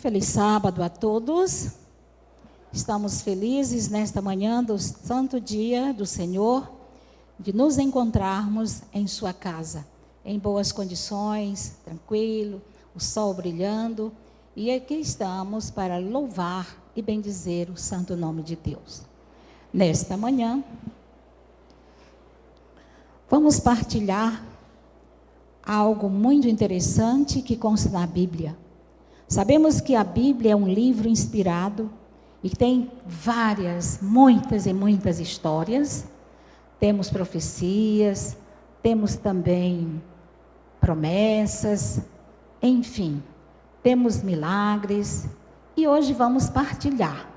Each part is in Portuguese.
Feliz sábado a todos. Estamos felizes nesta manhã do santo dia do Senhor, de nos encontrarmos em sua casa, em boas condições, tranquilo, o sol brilhando, e aqui estamos para louvar e bendizer o santo nome de Deus. Nesta manhã, vamos partilhar algo muito interessante que consta na Bíblia. Sabemos que a Bíblia é um livro inspirado e tem muitas e muitas histórias. Temos profecias, temos também promessas, enfim, temos milagres. E hoje vamos partilhar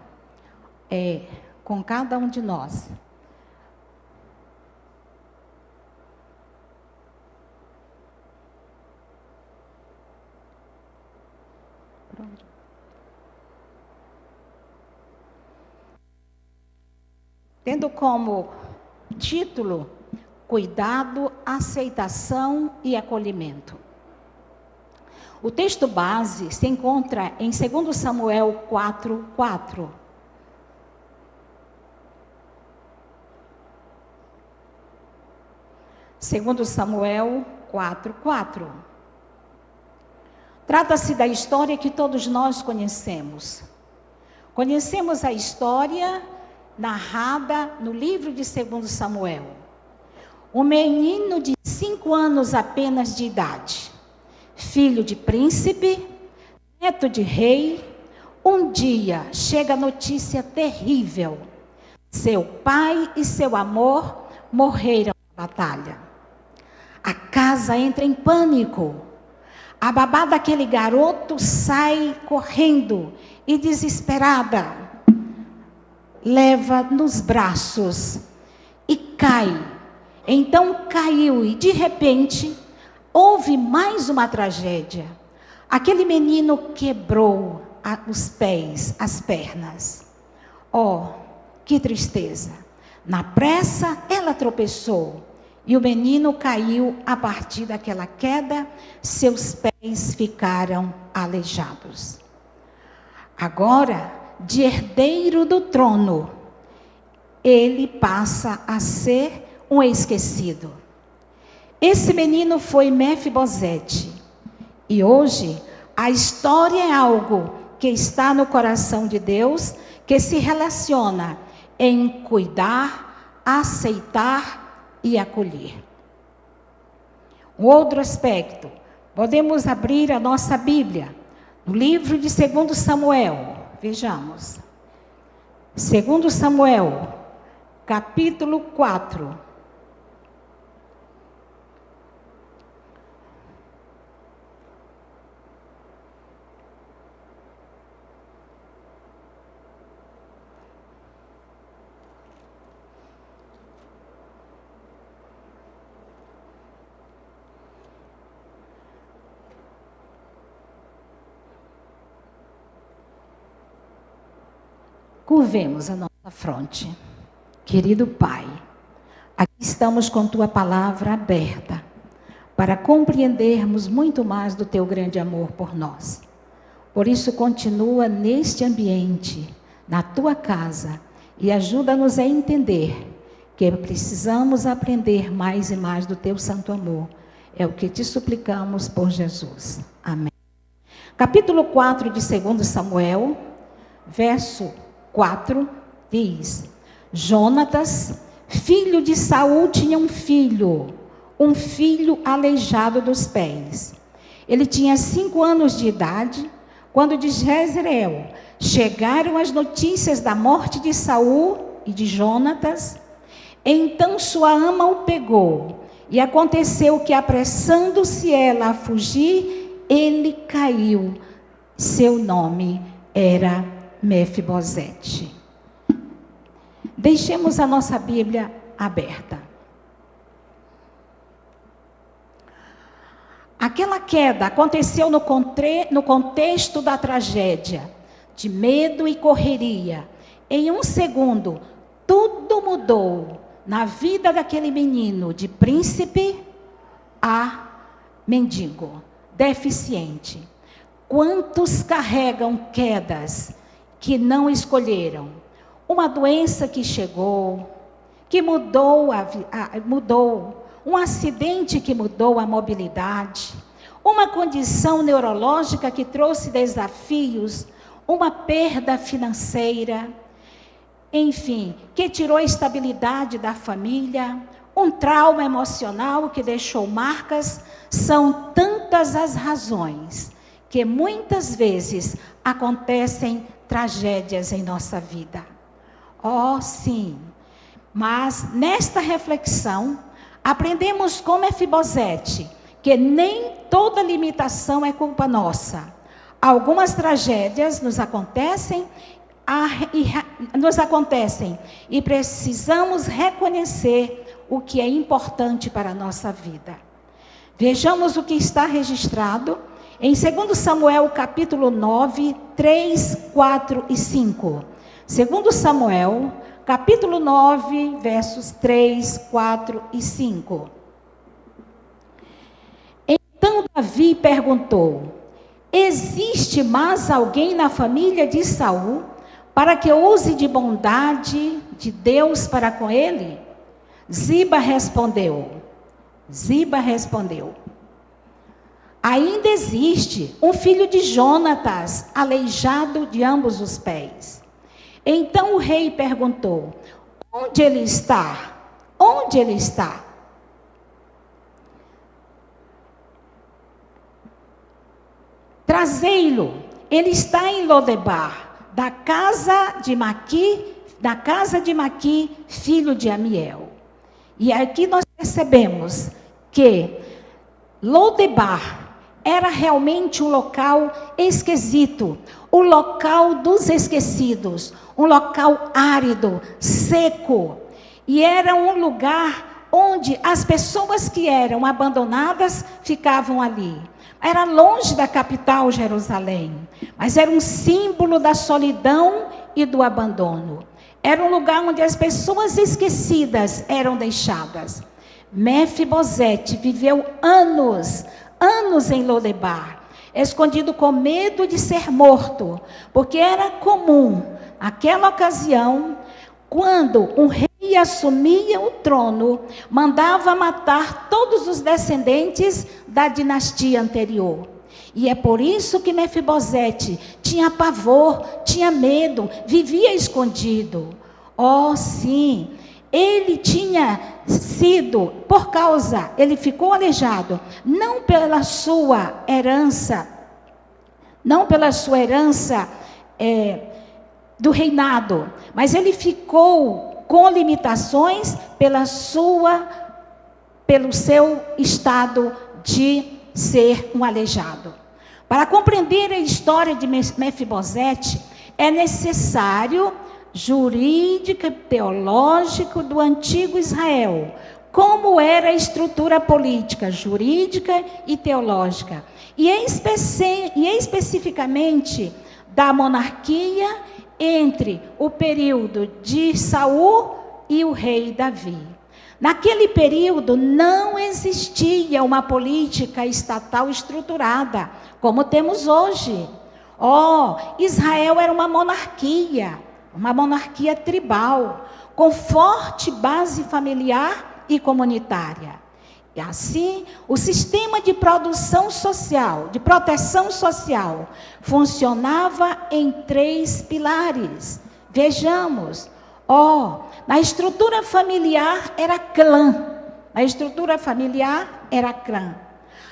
com cada um de nós. Tendo como título, cuidado, aceitação e acolhimento. O texto base se encontra em 2 Samuel 4:4. Segundo Samuel 4:4. Trata-se da história que todos nós conhecemos. Conhecemos a história narrada no livro de 2 Samuel. Um menino de 5 anos apenas de idade, filho de príncipe, neto de rei, um dia chega a notícia terrível. Seu pai e seu amor morreram na batalha. A casa entra em pânico. A babá daquele garoto sai correndo e desesperada, leva nos braços e cai. Então caiu e de repente houve mais uma tragédia. Aquele menino quebrou os pés, as pernas. Oh, que tristeza! Na pressa ela tropeçou e o menino caiu. A partir daquela queda, seus pés ficaram aleijados. Agora, de herdeiro do trono, ele passa a ser um esquecido. Esse menino foi Mefibosete. E hoje, a história é algo que está no coração de Deus, que se relaciona em cuidar, aceitar e acolher. Um outro aspecto, podemos abrir a nossa Bíblia, no livro de 2 Samuel. Vejamos. 2 Samuel, capítulo 4. Curvemos a nossa fronte. Querido Pai, aqui estamos com Tua palavra aberta para compreendermos muito mais do Teu grande amor por nós. Por isso, continua neste ambiente, na Tua casa, e ajuda-nos a entender que precisamos aprender mais e mais do Teu santo amor. É o que te suplicamos por Jesus. Amém. Capítulo 4 de 2 Samuel, verso 4, diz: Jonatas, filho de Saul, tinha um filho aleijado dos pés. Ele tinha 5 anos de idade, quando de Jezreel chegaram as notícias da morte de Saul e de Jonatas. Então sua ama o pegou, e aconteceu que, apressando-se ela a fugir, ele caiu. Seu nome era Mefibosete. Deixemos a nossa Bíblia aberta. Aquela queda aconteceu no contexto da tragédia, de medo e correria. Em um segundo, tudo mudou na vida daquele menino, de príncipe a mendigo, deficiente. Quantos carregam quedas que não escolheram? Uma doença que chegou, que mudou, um acidente que mudou a mobilidade, uma condição neurológica que trouxe desafios, uma perda financeira, enfim, que tirou a estabilidade da família, um trauma emocional que deixou marcas. São tantas as razões que muitas vezes acontecem tragédias em nossa vida. Oh, sim. Mas nesta reflexão, aprendemos com Mefibosete que nem toda limitação é culpa nossa. Algumas tragédias nos acontecem e precisamos reconhecer o que é importante para a nossa vida. Vejamos o que está registrado em 2 Samuel, capítulo 9, 3, 4 e 5. 2 Samuel, capítulo 9, versos 3, 4 e 5. Então Davi perguntou: existe mais alguém na família de Saul para que use de bondade de Deus para com ele? Ziba respondeu. Ainda existe um filho de Jonatas, aleijado de ambos os pés. Então o rei perguntou: onde ele está? Onde ele está? Trazei-lo. Ele está em Lodebar, da casa de Maqui, filho de Amiel. E aqui nós percebemos que Lodebar era realmente um local esquisito, o local dos esquecidos, um local árido, seco. E era um lugar onde as pessoas que eram abandonadas ficavam ali. Era longe da capital, Jerusalém, mas era um símbolo da solidão e do abandono. Era um lugar onde as pessoas esquecidas eram deixadas. Mefibosete viveu anos em Lodebar, escondido com medo de ser morto, porque era comum, naquela ocasião, quando um rei assumia o trono, mandava matar todos os descendentes da dinastia anterior. E é por isso que Mefibosete tinha pavor, tinha medo, vivia escondido. Oh, sim, ele tinha sido, ele ficou aleijado, não pela sua herança do reinado, mas ele ficou com limitações pelo seu estado de ser um aleijado. Para compreender a história de Mefibosete, é necessário jurídico e teológico do antigo Israel. Como era a estrutura política, jurídica e teológica. E especificamente da monarquia entre o período de Saul e o rei Davi. Naquele período não existia uma política estatal estruturada, como temos hoje. Israel era uma monarquia tribal, com forte base familiar e comunitária. E assim, o sistema de proteção social, funcionava em 3 pilares. Vejamos. Na estrutura familiar era clã.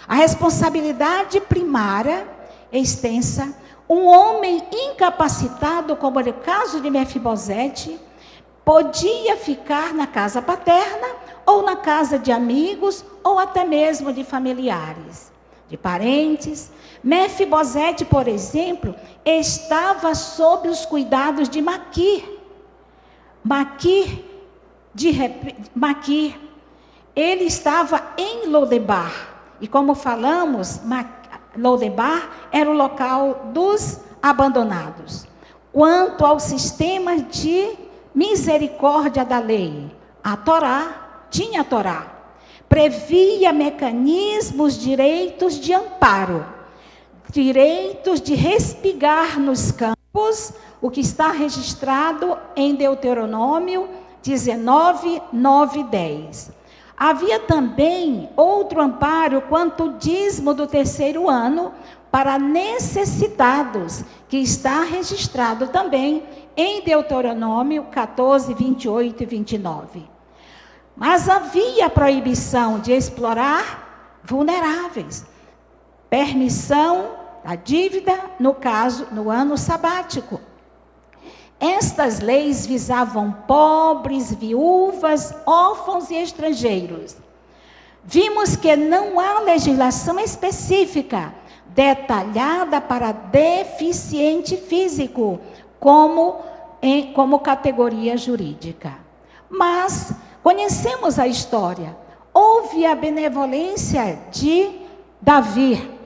A responsabilidade primária, extensa, um homem incapacitado, como era o caso de Mefibosete, podia ficar na casa paterna, ou na casa de amigos, ou até mesmo de familiares, de parentes. Mefibosete, por exemplo, estava sob os cuidados de Maquir. Ele estava em Lodebar. E como falamos, Lodebar era o local dos abandonados. Quanto ao sistema de misericórdia da lei, a Torá, previa mecanismos, direitos de amparo. direitos de respigar nos campos, o que está registrado em Deuteronômio 19, 9 e 10. Havia também outro amparo quanto ao dízimo do terceiro ano para necessitados, que está registrado também em Deuteronômio 14, 28 e 29. Mas havia proibição de explorar vulneráveis, permissão da dívida, no caso, no ano sabático. Estas leis visavam pobres, viúvas, órfãos e estrangeiros. Vimos que não há legislação específica detalhada para deficiente físico como categoria jurídica. Mas conhecemos a história. Houve a benevolência de Davi.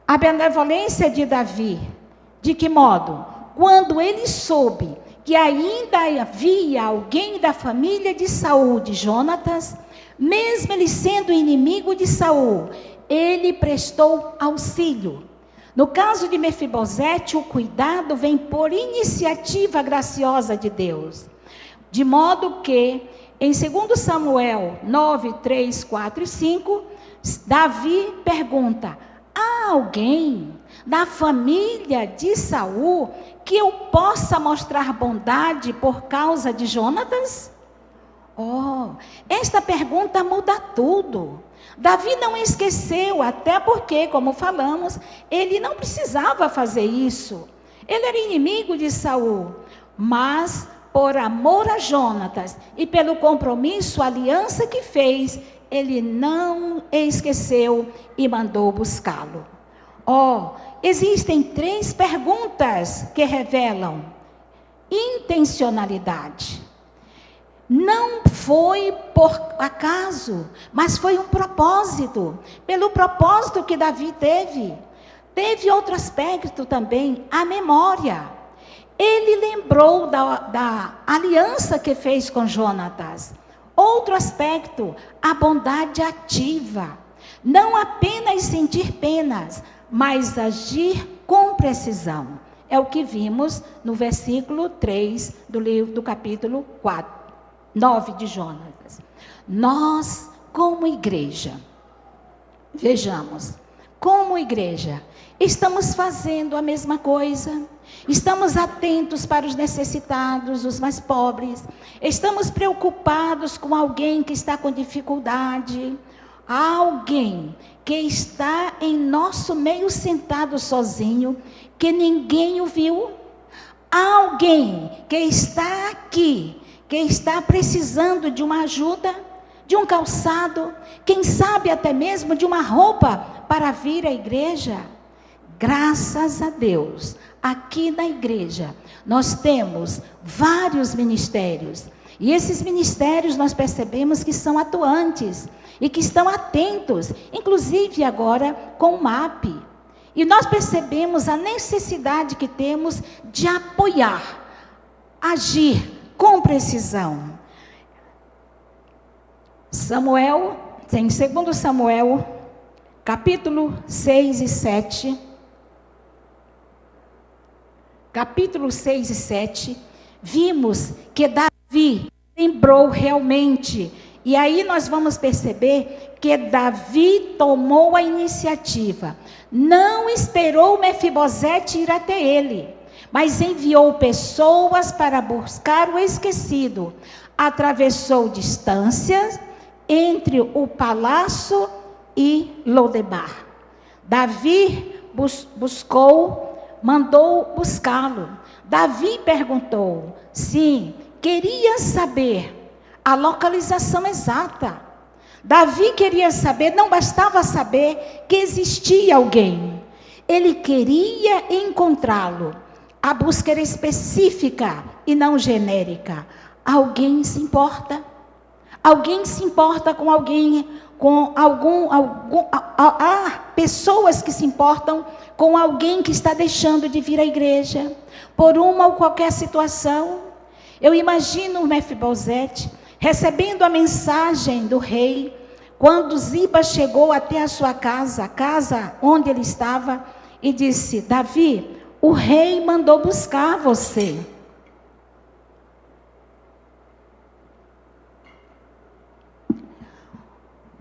A benevolência de Davi, de que modo? Quando ele soube que ainda havia alguém da família de Saul, de Jonatas, mesmo ele sendo inimigo de Saul, ele prestou auxílio. No caso de Mefibosete, o cuidado vem por iniciativa graciosa de Deus. De modo que, em 2 Samuel 9, 3, 4 e 5, Davi pergunta: há alguém da família de Saul que eu possa mostrar bondade por causa de Jonatas? Esta pergunta muda tudo. Davi não esqueceu, até porque, como falamos, ele não precisava fazer isso. Ele era inimigo de Saul, mas por amor a Jonatas e pelo compromisso, a aliança que fez, ele não esqueceu e mandou buscá-lo. Existem 3 perguntas que revelam intencionalidade. Não foi por acaso, mas foi um propósito. Pelo propósito que Davi teve. Teve outro aspecto também, a memória. Ele lembrou da aliança que fez com Jonatas. Outro aspecto, a bondade ativa. Não apenas sentir penas, mas agir com precisão. É o que vimos no versículo 3 do capítulo 9 de Jonatas. Nós, como igreja, vejamos, como igreja, estamos fazendo a mesma coisa. Estamos atentos para os necessitados, os mais pobres. Estamos preocupados com alguém que está com dificuldade. Há alguém que está em nosso meio sentado sozinho, que ninguém o viu. Há alguém que está aqui, que está precisando de uma ajuda, de um calçado, quem sabe até mesmo de uma roupa para vir à igreja. Graças a Deus, aqui na igreja, nós temos vários ministérios. E esses ministérios nós percebemos que são atuantes e que estão atentos, inclusive agora com o MAP. E nós percebemos a necessidade que temos de apoiar, agir com precisão. Em 2 Samuel, capítulo 6 e 7, capítulo 6 e 7, vimos que Davi lembrou realmente, e aí nós vamos perceber que Davi tomou a iniciativa, não esperou Mefibosete ir até ele, mas enviou pessoas para buscar o esquecido, atravessou distâncias entre o palácio e Lodebar. Davi mandou buscá-lo. Davi perguntou, sim, queria saber a localização exata. Davi queria saber, não bastava saber que existia alguém. Ele queria encontrá-lo. A busca era específica e não genérica. Alguém se importa? Alguém se importa com alguém, há pessoas que se importam com alguém que está deixando de vir à igreja, por uma ou qualquer situação. Eu imagino o Mefibosete recebendo a mensagem do rei, quando Ziba chegou até a sua casa, a casa onde ele estava, e disse: Davi, o rei mandou buscar você.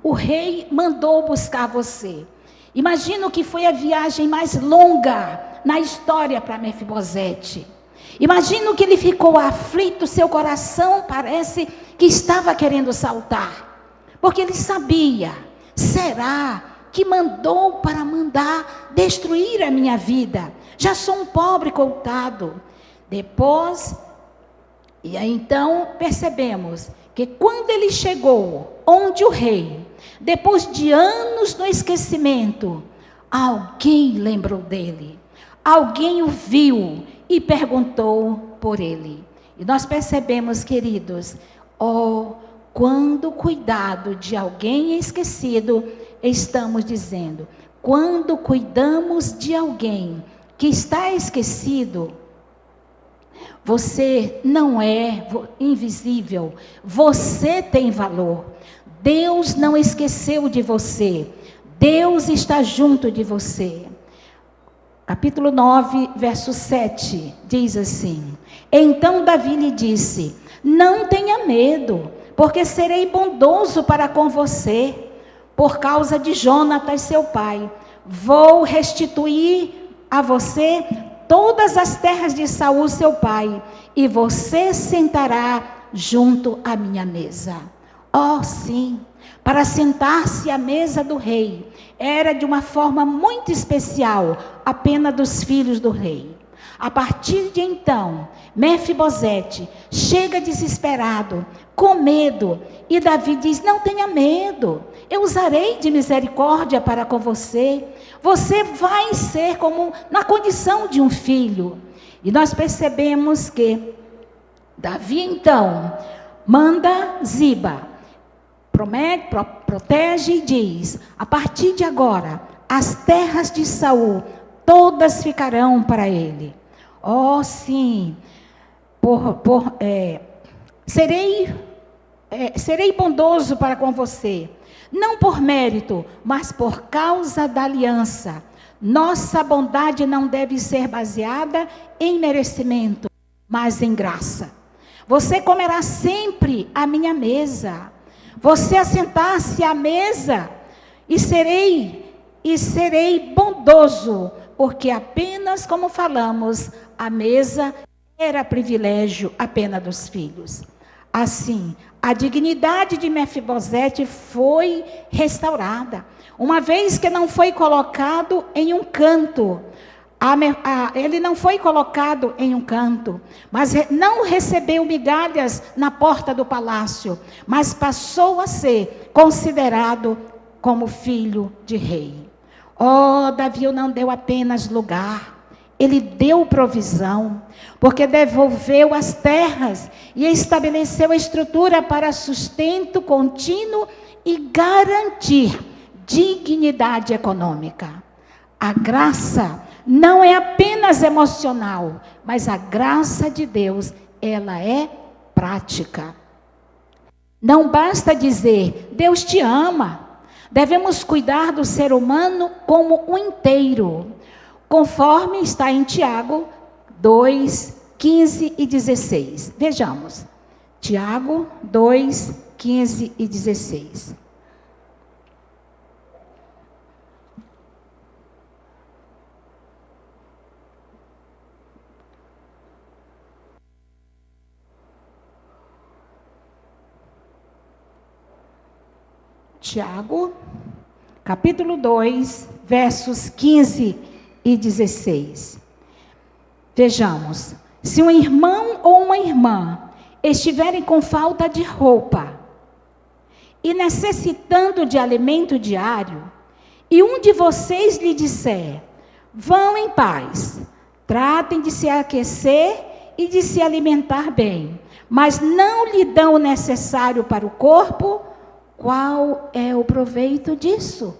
O rei mandou buscar você. Imagino que foi a viagem mais longa na história para Mefibosete. Imagino que ele ficou aflito, seu coração parece que estava querendo saltar. Porque ele sabia, será que mandou para mandar destruir a minha vida? Já sou um pobre coitado. Depois, e aí então percebemos que quando ele chegou onde o rei, depois de anos no esquecimento, alguém lembrou dele. Alguém o viu e perguntou por ele. E nós percebemos, queridos, quando o cuidado de alguém é esquecido, estamos dizendo, quando cuidamos de alguém que está esquecido, você não é invisível, você tem valor. Deus não esqueceu de você, Deus está junto de você. Capítulo 9, verso 7, diz assim: Então Davi lhe disse: Não tenha medo, porque serei bondoso para com você, por causa de Jonatas seu pai. Vou restituir a você todas as terras de Saul seu pai, e você sentará junto à minha mesa. Sim, para sentar-se à mesa do rei, era de uma forma muito especial, apenas dos filhos do rei. A partir de então, Mefibosete chega desesperado, com medo, e Davi diz: não tenha medo, eu usarei de misericórdia para com você, você vai ser como na condição de um filho. E nós percebemos que Davi então manda Ziba, protege e diz: a partir de agora, as terras de Saul, todas ficarão para ele. Sim, serei bondoso para com você, não por mérito, mas por causa da aliança. Nossa bondade não deve ser baseada em merecimento, mas em graça. Você comerá sempre à minha mesa. Você assentar-se à mesa, e serei bondoso, porque apenas, como falamos, a mesa era privilégio apenas dos filhos. Assim, a dignidade de Mefibosete foi restaurada, uma vez que não foi colocado em um canto. Ele não foi colocado em um canto, mas não recebeu migalhas na porta do palácio, mas passou a ser considerado como filho de rei. Davi não deu apenas lugar, ele deu provisão, porque devolveu as terras e estabeleceu a estrutura para sustento contínuo e garantir dignidade econômica. A graça não é apenas emocional, mas a graça de Deus, ela é prática. Não basta dizer, Deus te ama. Devemos cuidar do ser humano como um inteiro, conforme está em Tiago 2, 15 e 16. Vejamos, Tiago 2, 15 e 16. Tiago, capítulo 2, versos 15 e 16. Vejamos, se um irmão ou uma irmã estiverem com falta de roupa e necessitando de alimento diário, e um de vocês lhe disser, vão em paz, tratem de se aquecer e de se alimentar bem, mas não lhe dão o necessário para o corpo, qual é o proveito disso?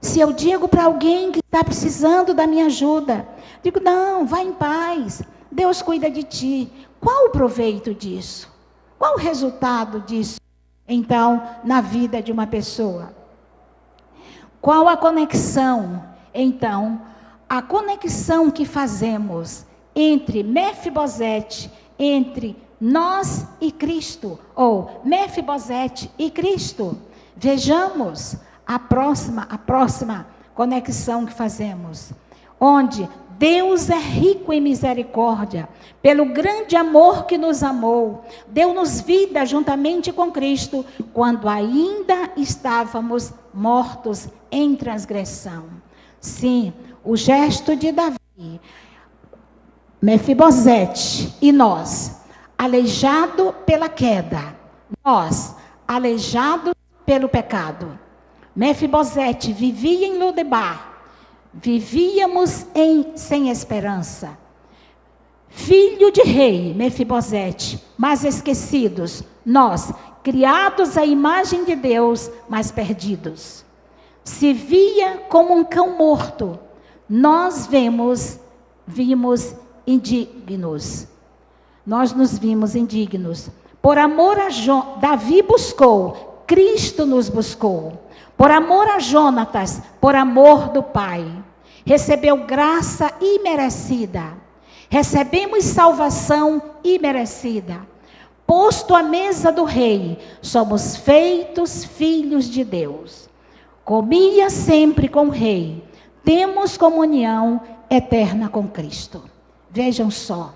Se eu digo para alguém que está precisando da minha ajuda, digo, não, vai em paz, Deus cuida de ti. Qual o proveito disso? Qual o resultado disso? então, na vida de uma pessoa. Qual a conexão, então, a conexão que fazemos entre Mefibosete, entre nós e Cristo, ou Mefibosete e Cristo? Vejamos a próxima conexão que fazemos, onde Deus é rico em misericórdia, pelo grande amor que nos amou, deu-nos vida juntamente com Cristo, quando ainda estávamos mortos em transgressão. Sim, o gesto de Davi, Mefibosete e nós, aleijado pela queda, nós, aleijado pelo pecado. Mefibosete vivia em Lodebar, vivíamos sem esperança. Filho de rei, Mefibosete, mas esquecidos, nós, criados à imagem de Deus, mas perdidos. Se via como um cão morto, nós vimos indignos. Nós nos vimos indignos. Por amor a Davi buscou, Cristo nos buscou. Por amor a Jonatas, por amor do Pai. Recebeu graça imerecida. Recebemos salvação imerecida. Posto à mesa do rei, somos feitos filhos de Deus. Comia sempre com o rei. Temos comunhão eterna com Cristo. Vejam só,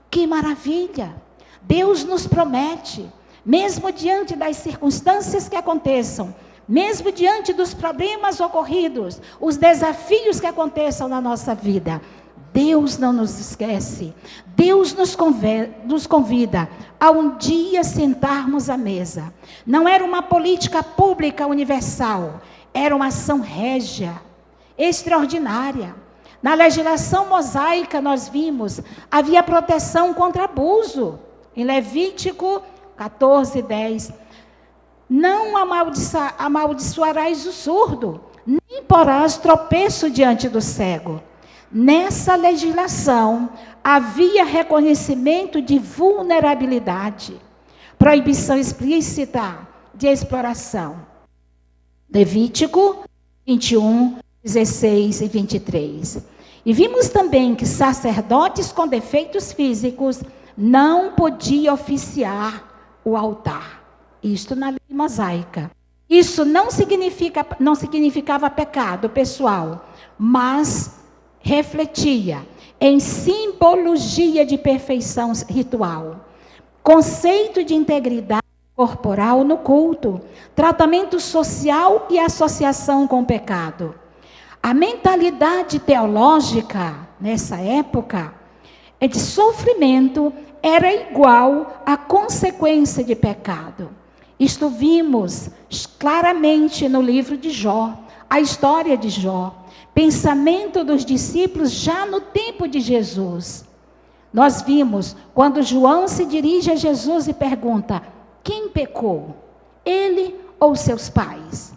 que maravilha! Deus nos promete, mesmo diante das circunstâncias que aconteçam, mesmo diante dos problemas ocorridos, os desafios que aconteçam na nossa vida, Deus não nos esquece. Deus nos convida a um dia sentarmos à mesa. Não era uma política pública universal, era uma ação régia, extraordinária. Na legislação mosaica nós vimos, havia proteção contra abuso. Em Levítico 14:10, não amaldiçoarás o surdo, nem porás tropeço diante do cego. Nessa legislação havia reconhecimento de vulnerabilidade, proibição explícita de exploração. Levítico 21, 16 e 23. E vimos também que sacerdotes com defeitos físicos não podiam oficiar o altar. Isto na lei mosaica. Isso não significava pecado pessoal, mas refletia em simbologia de perfeição ritual, conceito de integridade corporal no culto, tratamento social e associação com o pecado. A mentalidade teológica, nessa época, de sofrimento, era igual à consequência de pecado. Isto vimos claramente no livro de Jó, a história de Jó, pensamento dos discípulos já no tempo de Jesus. Nós vimos quando João se dirige a Jesus e pergunta: quem pecou? Ele ou seus pais?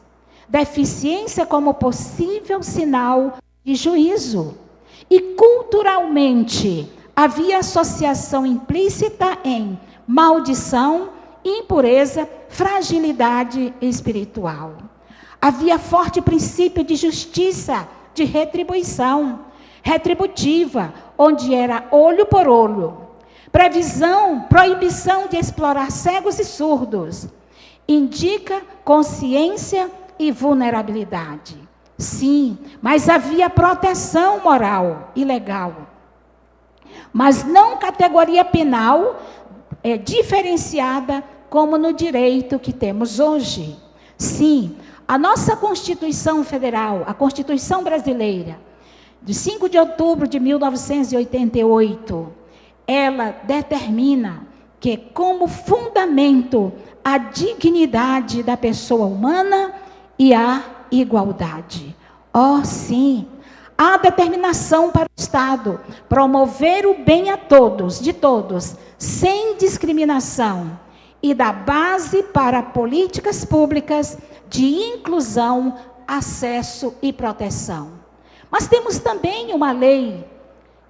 Deficiência como possível sinal de juízo. E culturalmente havia associação implícita em maldição, impureza, fragilidade espiritual. Havia forte princípio de justiça, de retribuição, retributiva, onde era olho por olho. Proibição de explorar cegos e surdos. Indica consciência e vulnerabilidade. Sim, mas havia proteção moral e legal. Mas não categoria penal diferenciada como no direito que temos hoje. Sim, a nossa Constituição Federal, a Constituição Brasileira, de 5 de outubro de 1988, ela determina que como fundamento a dignidade da pessoa humana e a igualdade. Oh, sim, há determinação para o Estado promover o bem a todos, de todos, sem discriminação, e dar base para políticas públicas de inclusão, acesso e proteção. Mas temos também uma lei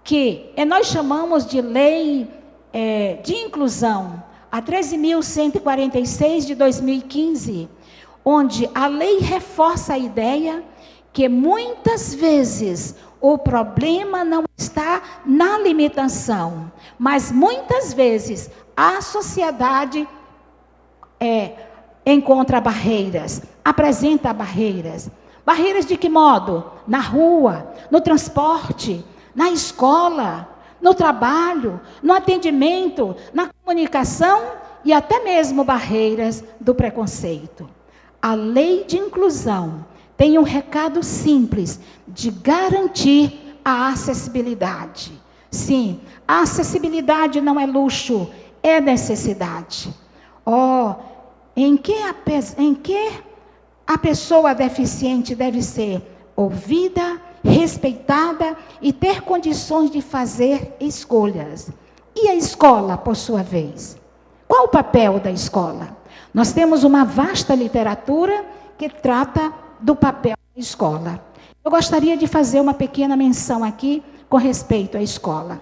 que nós chamamos de lei de inclusão, a 13.146 de 2015, onde a lei reforça a ideia que muitas vezes o problema não está na limitação, mas muitas vezes a sociedade encontra barreiras, apresenta barreiras. Barreiras de que modo? Na rua, no transporte, na escola, no trabalho, no atendimento, na comunicação e até mesmo barreiras do preconceito. A lei de inclusão tem um recado simples de garantir a acessibilidade. Sim, a acessibilidade não é luxo, é necessidade. Em que a pessoa deficiente deve ser ouvida, respeitada e ter condições de fazer escolhas. E a escola, por sua vez? Qual o papel da escola? Nós temos uma vasta literatura que trata do papel da escola. Eu gostaria de fazer uma pequena menção aqui com respeito à escola.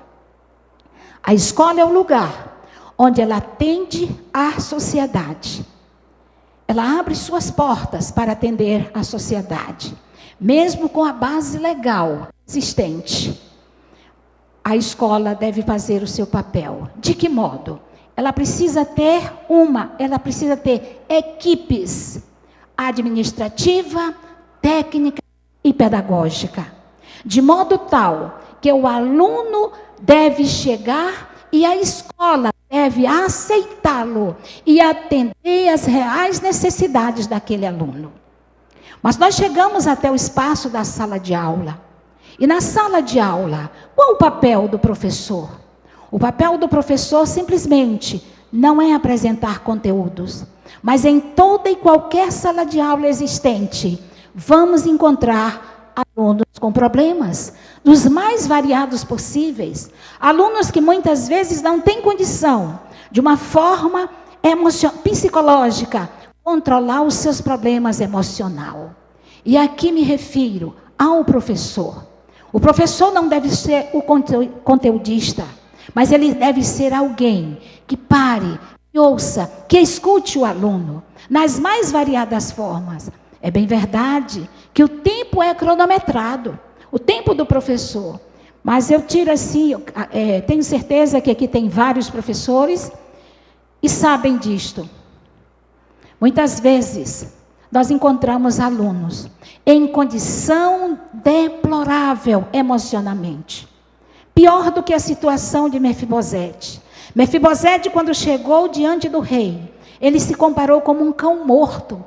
A escola é o lugar onde ela atende à sociedade. Ela abre suas portas para atender à sociedade, mesmo com a base legal existente. A escola deve fazer o seu papel. De que modo? Ela precisa ter equipes administrativa, técnica e pedagógica, de modo tal que o aluno deve chegar e a escola deve aceitá-lo e atender às reais necessidades daquele aluno. Mas nós chegamos até o espaço da sala de aula. E na sala de aula, qual o papel do professor? O papel do professor simplesmente não é apresentar conteúdos, mas em toda e qualquer sala de aula existente, vamos encontrar alunos com problemas, dos mais variados possíveis. Alunos que muitas vezes não têm condição, de uma forma psicológica, controlar os seus problemas emocionais. E aqui me refiro ao professor. O professor não deve ser o conteudista, mas ele deve ser alguém que pare, que ouça, que escute o aluno, nas mais variadas formas. É bem verdade que o tempo é cronometrado, o tempo do professor. Mas eu tiro assim, tenho certeza que aqui tem vários professores e sabem disto. Muitas vezes, nós encontramos alunos em condição deplorável emocionalmente. Pior do que a situação de Mefibosete. Mefibosete, quando chegou diante do rei, ele se comparou como um cão morto.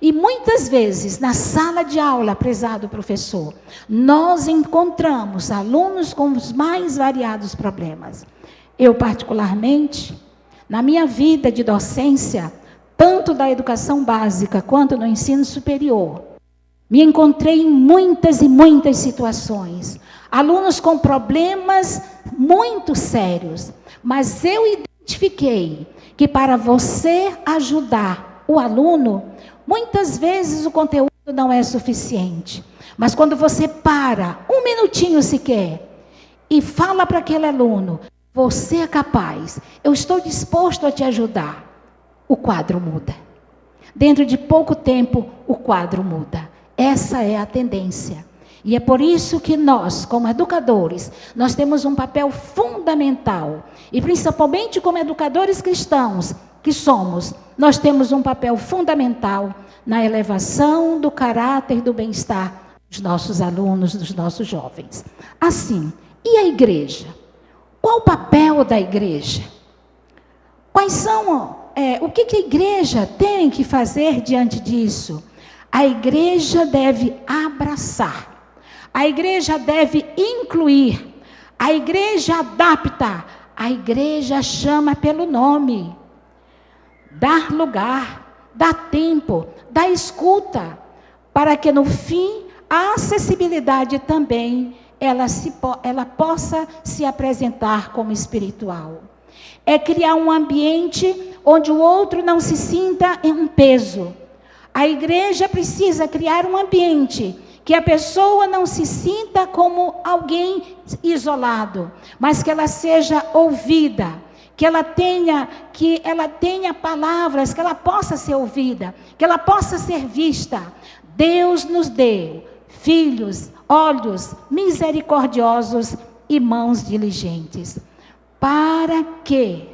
E muitas vezes, na sala de aula, prezado professor, nós encontramos alunos com os mais variados problemas. Eu, particularmente, na minha vida de docência, tanto da educação básica quanto no ensino superior, me encontrei em muitas e muitas situações. Alunos com problemas muito sérios. Mas eu identifiquei que para você ajudar o aluno, muitas vezes o conteúdo não é suficiente. Mas quando você para um minutinho sequer e fala para aquele aluno, você é capaz, eu estou disposto a te ajudar, o quadro muda. Dentro de pouco tempo, o quadro muda. Essa é a tendência. E é por isso que nós, como educadores, nós temos um papel fundamental. E principalmente como educadores cristãos que somos, nós temos um papel fundamental na elevação do caráter e do bem-estar dos nossos alunos, dos nossos jovens. Assim, e a igreja? Qual o papel da igreja? Quais são, o que a igreja tem que fazer diante disso? A igreja deve abraçar. A igreja deve incluir, a igreja adapta, a igreja chama pelo nome, dar lugar, dar tempo, dar escuta, para que no fim a acessibilidade também ela possa se apresentar como espiritual. É criar um ambiente onde o outro não se sinta em um peso. A igreja precisa criar um ambiente que a pessoa não se sinta como alguém isolado, mas que ela seja ouvida, que ela tenha palavras, que ela possa ser ouvida, que ela possa ser vista. Deus nos deu filhos, olhos misericordiosos e mãos diligentes, para que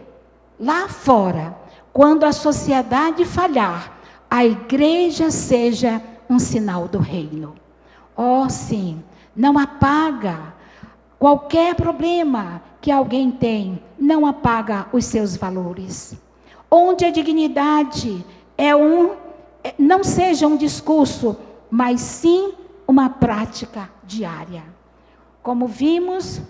lá fora, quando a sociedade falhar, a igreja seja um sinal do reino. Oh, sim, não apaga qualquer problema que alguém tem, não apaga os seus valores. Onde a dignidade não seja um discurso, mas sim uma prática diária. Como vimos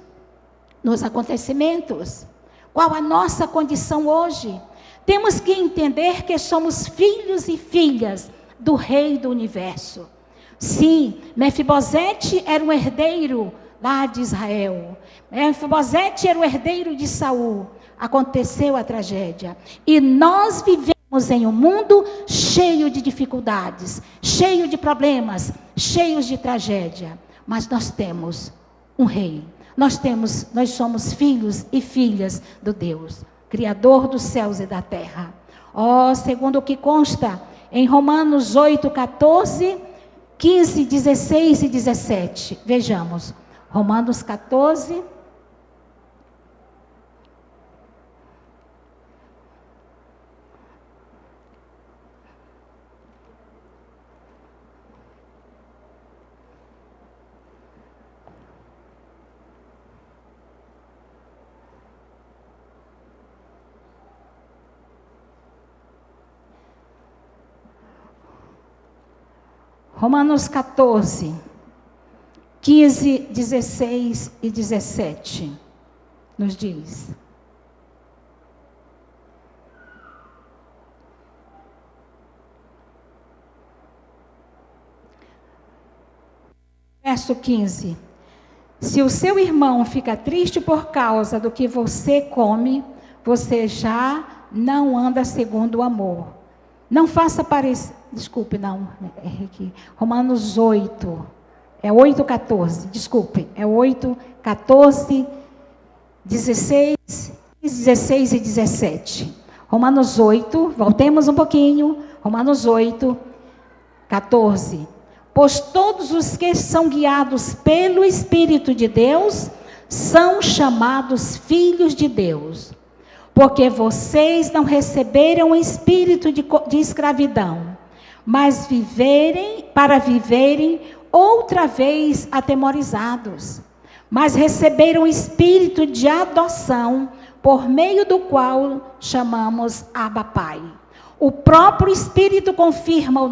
nos acontecimentos, qual a nossa condição hoje? Temos que entender que somos filhos e filhas do Rei do Universo. Sim, Mefibosete era um herdeiro lá de Israel. Mefibosete era o herdeiro de Saul. Aconteceu a tragédia. E nós vivemos em um mundo cheio de dificuldades, cheio de problemas, cheios de tragédia. Mas nós temos um rei. Nós somos filhos e filhas do Deus, Criador dos céus e da terra. Segundo o que consta em Romanos 8, 14, 15, 16 e 17. Vejamos. Romanos 14. Romanos 14, 15, 16 e 17, nos diz: verso 15: se o seu irmão fica triste por causa do que você come, você já não anda segundo o amor. Não faça parecer, desculpe, não, aqui. Romanos 8, é 8, 14, desculpe, é 8, 14, 16 e 17. Romanos 8, voltemos um pouquinho, Romanos 8, 14. Pois todos os que são guiados pelo Espírito de Deus são chamados filhos de Deus. Porque vocês não receberam o espírito de escravidão, mas para viverem outra vez atemorizados. Mas receberam o espírito de adoção, por meio do qual chamamos Abba Pai. O próprio Espírito confirma ao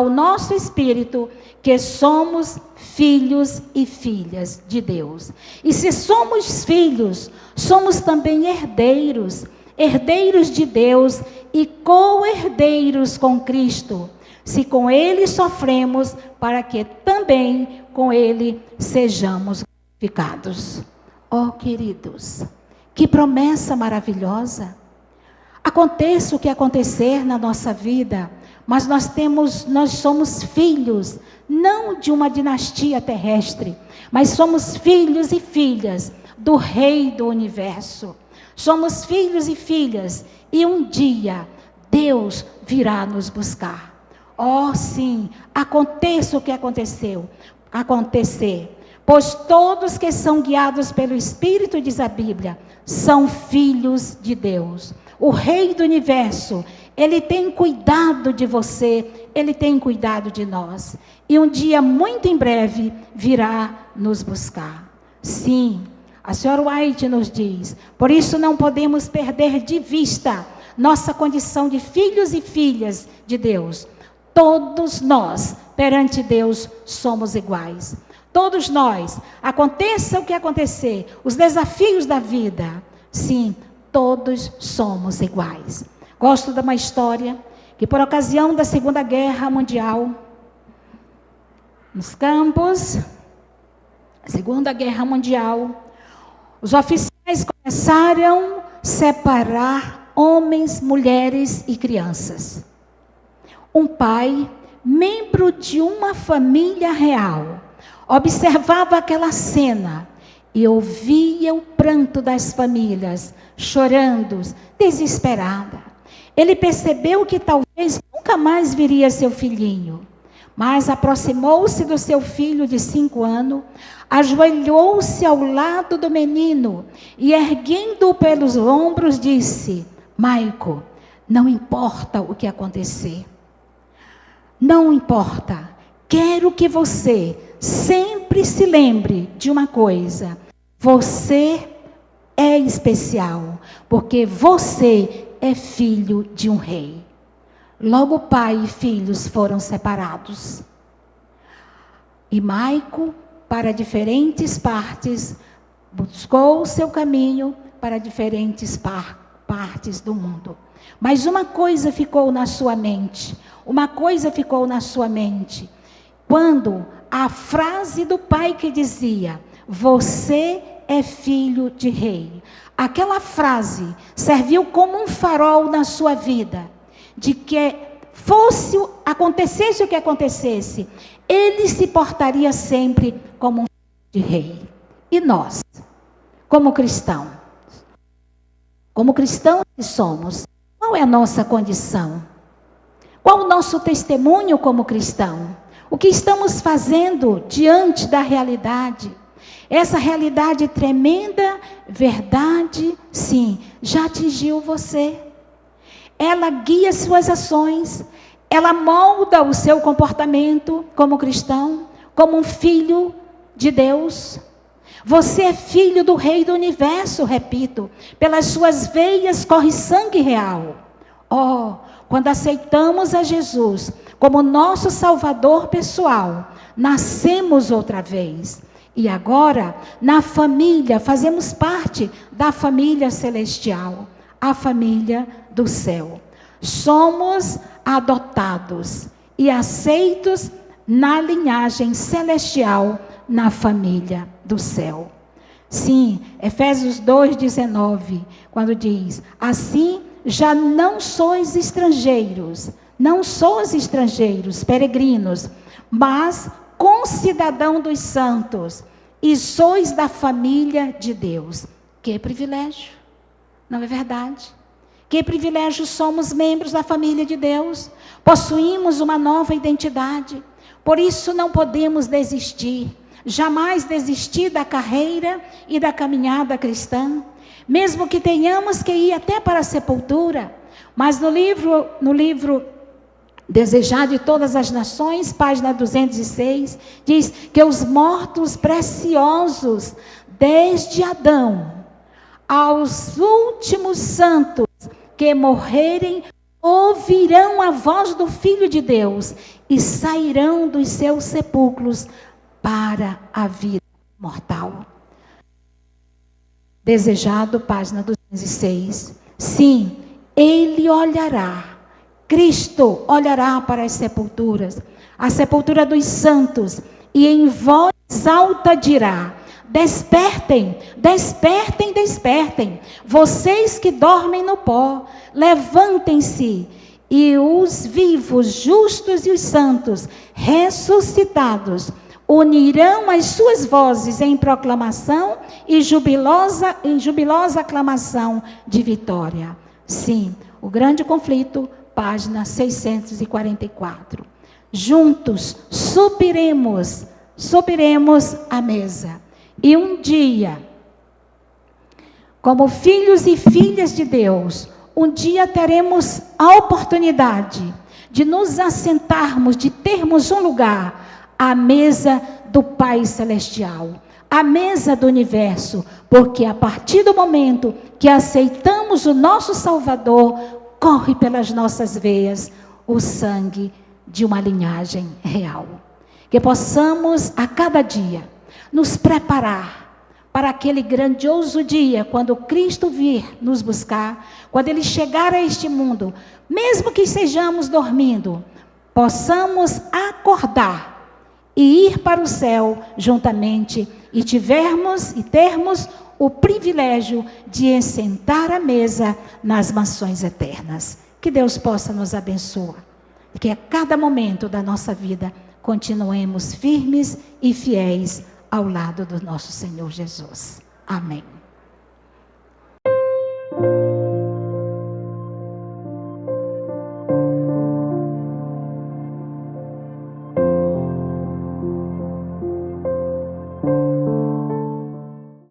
nosso espírito que somos filhos e filhas de Deus. E se somos filhos, somos também herdeiros, herdeiros de Deus e co-herdeiros com Cristo. Se com Ele sofremos, para que também com Ele sejamos glorificados. Oh, queridos, que promessa maravilhosa! Aconteça o que acontecer na nossa vida, mas nós somos filhos, não de uma dinastia terrestre, mas somos filhos e filhas do Rei do Universo. Somos filhos e filhas, e um dia Deus virá nos buscar. Oh, sim, aconteça o que acontecer, pois todos que são guiados pelo Espírito, diz a Bíblia, são filhos de Deus. O Rei do Universo, Ele tem cuidado de você, Ele tem cuidado de nós. E um dia, muito em breve, virá nos buscar. Sim, a senhora White nos diz, por isso não podemos perder de vista nossa condição de filhos e filhas de Deus. Todos nós, perante Deus, somos iguais. Todos nós, aconteça o que acontecer, os desafios da vida, sim, todos somos iguais. Gosto de uma história que, por ocasião da Segunda Guerra Mundial, nos campos, Segunda Guerra Mundial, os oficiais começaram a separar homens, mulheres e crianças. Um pai, membro de uma família real, observava aquela cena e ouvia o pranto das famílias, chorando, desesperada. Ele percebeu que talvez nunca mais viria seu filhinho, mas aproximou-se do seu filho de 5 anos, ajoelhou-se ao lado do menino e, erguendo-o pelos ombros, disse: Maico, não importa o que acontecer, não importa, quero que você sempre se lembre de uma coisa: você é especial, porque você é filho de um rei. Logo pai e filhos foram separados. E Maico, para diferentes partes, buscou o seu caminho para diferentes partes do mundo. Mas uma coisa ficou na sua mente. Quando a frase do pai que dizia: você é filho de rei. Aquela frase serviu como um farol na sua vida, de que acontecesse o que acontecesse, ele se portaria sempre como um filho de rei. E nós, como cristãos que somos, qual é a nossa condição? Qual o nosso testemunho como cristão? O que estamos fazendo diante da realidade? Essa realidade tremenda, verdade, sim, já atingiu você. Ela guia suas ações, ela molda o seu comportamento como cristão, como um filho de Deus. Você é filho do Rei do Universo, repito, pelas suas veias corre sangue real. Quando aceitamos a Jesus como nosso Salvador pessoal, nascemos outra vez. E agora, na família, fazemos parte da família celestial, a família do céu. Somos adotados e aceitos na linhagem celestial, na família do céu. Sim, Efésios 2,19, quando diz: assim já não sois estrangeiros, peregrinos, mas concidadão dos santos, e sois da família de Deus. Que privilégio, não é verdade? Que privilégio, somos membros da família de Deus, possuímos uma nova identidade, por isso não podemos desistir, jamais desistir da carreira e da caminhada cristã, mesmo que tenhamos que ir até para a sepultura. Mas no livro Desejar de Todas as Nações, página 206, diz que os mortos preciosos, desde Adão aos últimos santos que morrerem, ouvirão a voz do Filho de Deus e sairão dos seus sepulcros para a vida mortal. Desejado, página 206. Sim, ele olhará. Cristo olhará para as sepulturas, a sepultura dos santos, e em voz alta dirá: despertem, despertem, despertem, vocês que dormem no pó, levantem-se, e os vivos, justos e os santos, ressuscitados, unirão as suas vozes em proclamação e jubilosa aclamação de vitória. Sim, o grande conflito, página 644. Juntos subiremos à mesa. E um dia, como filhos e filhas de Deus, um dia teremos a oportunidade de nos assentarmos, de termos um lugar à mesa do Pai Celestial, à mesa do universo, porque a partir do momento que aceitamos o nosso Salvador, corre pelas nossas veias o sangue de uma linhagem real. Que possamos a cada dia nos preparar para aquele grandioso dia, quando Cristo vir nos buscar, quando Ele chegar a este mundo, mesmo que estejamos dormindo, possamos acordar e ir para o céu juntamente, e termos o privilégio de sentar à mesa nas mansões eternas. Que Deus possa nos abençoar, que a cada momento da nossa vida continuemos firmes e fiéis ao lado do nosso Senhor Jesus. Amém.